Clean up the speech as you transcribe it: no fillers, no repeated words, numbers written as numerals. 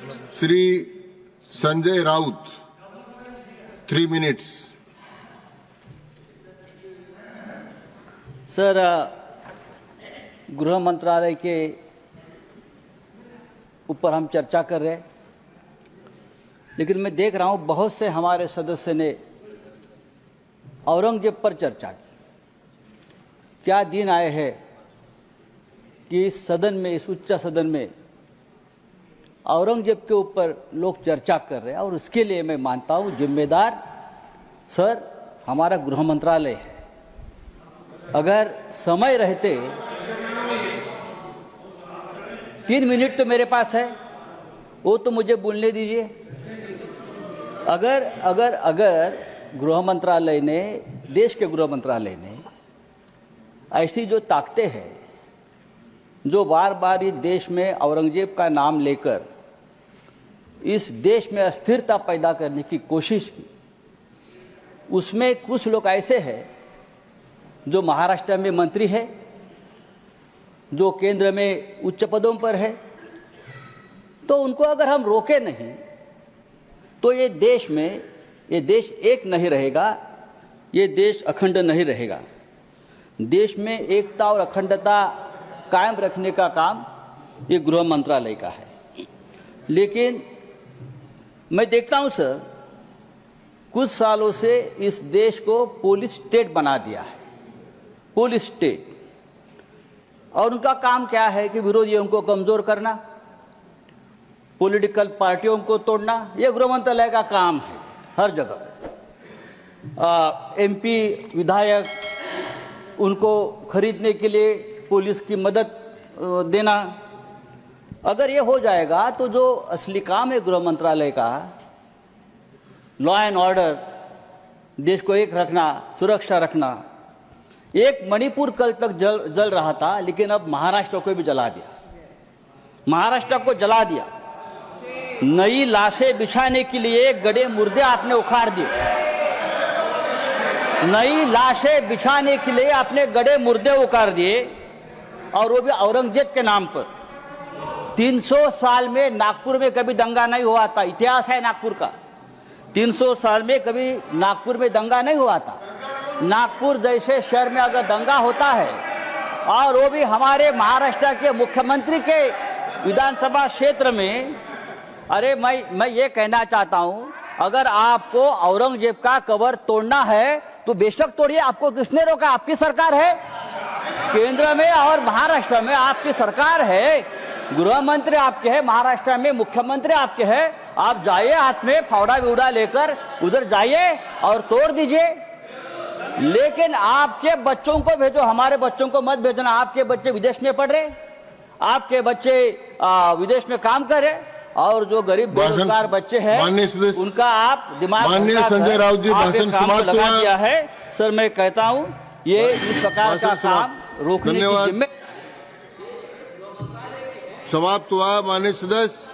Shri Sanjay Raut, 3 minutes। Sir, गृह मंत्रालय के ऊपर हम चर्चा कर रहे हैं, लेकिन मैं देख रहा हूं बहुत से हमारे सदस्य ने औरंगजेब पर चर्चा की। क्या दिन आए हैं कि इस सदन में, इस उच्च सदन में औरंगजेब के ऊपर लोग चर्चा कर रहे हैं, और उसके लिए मैं मानता हूं जिम्मेदार सर हमारा गृह मंत्रालय है। अगर समय रहते 3 मिनट तो मेरे पास है, वो तो मुझे बोलने दीजिए। अगर गृह मंत्रालय ने, देश के गृह मंत्रालय ने ऐसी जो ताकतें हैं, जो बार बार इस देश में औरंगजेब का नाम लेकर इस देश में अस्थिरता पैदा करने की कोशिश की, उसमें कुछ लोग ऐसे हैं जो महाराष्ट्र में मंत्री है, जो केंद्र में उच्च पदों पर है, तो उनको अगर हम रोके नहीं तो ये देश एक नहीं रहेगा, ये देश अखंड नहीं रहेगा। देश में एकता और अखंडता कायम रखने का काम ये गृह मंत्रालय का है। लेकिन मैं देखता हूं सर, कुछ सालों से इस देश को पुलिस स्टेट बना दिया है, पुलिस स्टेट। और उनका काम क्या है कि विरोधियों को कमजोर करना, पॉलिटिकल पार्टियों को तोड़ना, यह गृह मंत्रालय का काम है हर जगह। एमपी विधायक, उनको खरीदने के लिए पुलिस की मदद देना। अगर ये हो जाएगा तो जो असली काम है गृह मंत्रालय का, लॉ एंड ऑर्डर, देश को एक रखना, सुरक्षा रखना। एक मणिपुर कल तक जल रहा था, लेकिन अब महाराष्ट्र को भी जला दिया, महाराष्ट्र को जला दिया। नई लाशें बिछाने के लिए गड़े मुर्दे आपने उखाड़ दिए, नई लाशें बिछाने के लिए आपने गड़े मुर्दे उखाड़ दिए, और वो भी औरंगजेब के नाम पर। 300 साल में नागपुर में कभी दंगा नहीं हुआ था, इतिहास है नागपुर का। 300 साल में कभी नागपुर में दंगा नहीं हुआ था। नागपुर जैसे शहर में अगर दंगा होता है, और वो भी हमारे महाराष्ट्र के मुख्यमंत्री के विधानसभा क्षेत्र में, अरे मैं ये कहना चाहता हूं, अगर आपको औरंगजेब का कबर तोड़ना है तो बेशक तोड़िए। आपको किसने रोका? आपकी सरकार है, केंद्र में और महाराष्ट्र में आपकी सरकार है, गृह मंत्री आपके हैं, महाराष्ट्र में मुख्यमंत्री आपके हैं। आप जाइए, हाथ में फावड़ा बिवड़ा लेकर उधर जाइए और तोड़ दीजिए। लेकिन आपके बच्चों को भेजो, हमारे बच्चों को मत भेजना। आपके बच्चे विदेश में पढ़ रहे, आपके बच्चे विदेश में काम कर रहे, और जो गरीब बेरोजगार बच्चे हैं उनका आप दिमाग माननीय संजय राउत जी, भाषण समाप्त लगा दिया है। सर, मैं कहता हूं ये इस प्रकार का काम रोकने की जिम्मेदारी समाप्त हुआ। माननीय सदस्य